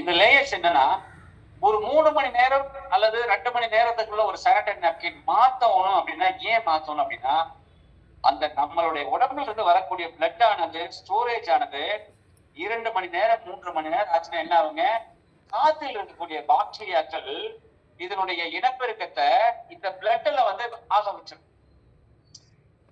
இந்த லேயர்ஸ் என்னன்னா, ஒரு 3 மணி நேரம் அல்லது 2 மணி நேரத்துக்குள்ள ஒரு சானிடரி நாப்கின் மாத்தணும் அப்படின்னா, ஏன் மாத்தணும் அப்படின்னா, அந்த நம்மளுடைய உடம்புல இருந்து வரக்கூடிய பிளட் ஆனது ஸ்டோரேஜ் ஆனது 2 மணி நேரம் 3 மணி நேரம் ஆச்சுன்னா என்ன ஆகுங்க, காத்தில் இருக்கக்கூடிய பாக்டீரியாக்கள் இதனுடைய இனப்பெருக்கத்தை இந்த பிளட்ல வந்து ஆக வச்சிடும்.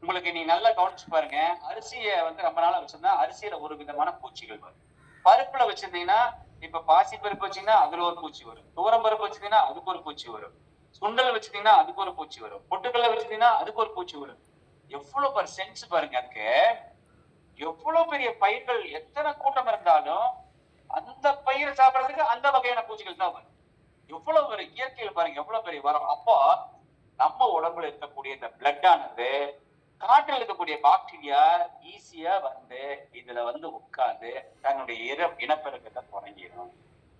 உங்களுக்கு நீங்க நல்லா கவனிச்சு பாருங்க, அரிசியை வந்து ரொம்ப நாளா வச்சிருந்தா அரிசியில ஒரு விதமான பூச்சிகள் வரும். பருப்புல வச்சிருந்தீங்கன்னா, இப்ப பாசி பருப்பு வச்சீங்கன்னா அதுல ஒரு பூச்சி வரும், துவரம் பருப்பு வச்சிருந்தீங்கன்னா அதுக்கு ஒரு பூச்சி வரும், சுண்டல் வச்சிருந்தீங்கன்னா அதுக்கு ஒரு பூச்சி வரும், பொட்டுக்கல்ல வச்சிருந்தீங்கன்னா அதுக்கு ஒரு பூச்சி வரும். எவ்வளவு பெரிய சென்ஸ் பாருங்க அதுக்கு. எவ்வளவு பெரிய பயிர்கள் எத்தனை கூட்டம் இருந்தாலும் அந்த பயிரை சாப்பிடறதுக்கு அந்த வகையான பூச்சிகள் தான் வரும். எவ்வளவு ஒரு இயற்கையில் பாருங்க எவ்வளவு பெரிய வரும். அப்போ நம்ம உடம்புல இருக்கக்கூடிய இந்த பிளட் ஆனது காற்றில் இருக்கக்கூடிய பாக்டீரியா ஈஸியா வந்து இதுல வந்து உட்கார்ந்து தன்னுடைய இனப்பெருக்கத்தை தொடங்கிடும்.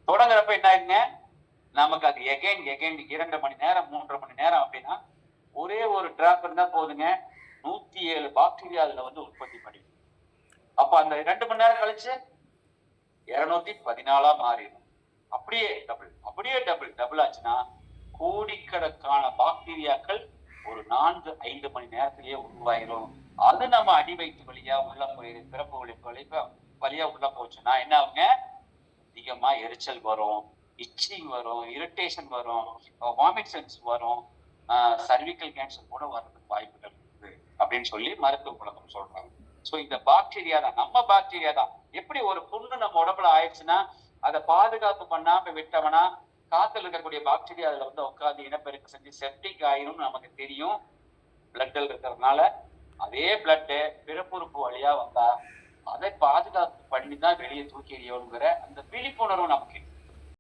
தொடங்குறப்ப என்ன ஆகுங்க, நமக்கு அது எகைன் 2 மணி நேரம் 3 மணி நேரம் அப்படின்னா ஒரே ஒரு டிராப் இருந்தா போதுங்க, 107 பாக்டீரியா அதுல வந்து உற்பத்தி பண்ணி, அப்ப அந்த 2 மணி நேரம் கழிச்சு 214 மாறிடும். அப்படியே டபுள் ஆச்சுன்னா கோடிக்கணக்கான பாக்டீரியாக்கள் ஒரு 4-5 மணி நேரத்திலேயே உருவாயிரும். அது நம்ம அடி வயிற்று வழியா உள்ள போயிரு, பிறப்பு வழியா உள்ள போச்சுன்னா என்ன ஆகுங்க, அதிகமா எரிச்சல் வரும், இச்சிங் வரும், இரிட்டேஷன் வரும், வாமிட் சென்ஸ் வரும், சர்விக்கல் கேன்சர் கூட வர்றதுக்கு வாய்ப்புகள் இருக்குது அப்படின்னு சொல்லி மருத்துவ உலகம் சொல்றாங்க. சோ இந்த பாக்டீரியா தான், நம்ம பாக்டீரியா தான். எப்படி ஒரு புண்ணு நம்ம உடம்புல ஆயிடுச்சுன்னா அதை பாதுகாப்பு பண்ணாம விட்டவனா காத்துல இருக்கக்கூடிய பாக்டீரியா அதுல வந்து உட்காந்து இனப்பெருக்கம் செஞ்சு செப்டிக் ஆயிரும் நமக்கு தெரியும், பிளட்ல இருக்கிறதுனால. அதே பிளட் பிறப்புறுப்பு வழியா வந்தா அதை பாதுகாப்பு பண்ணி தான் வெளியே தூக்கி எறியணுங்கிற அந்த விழிப்புணர்வு நம்ம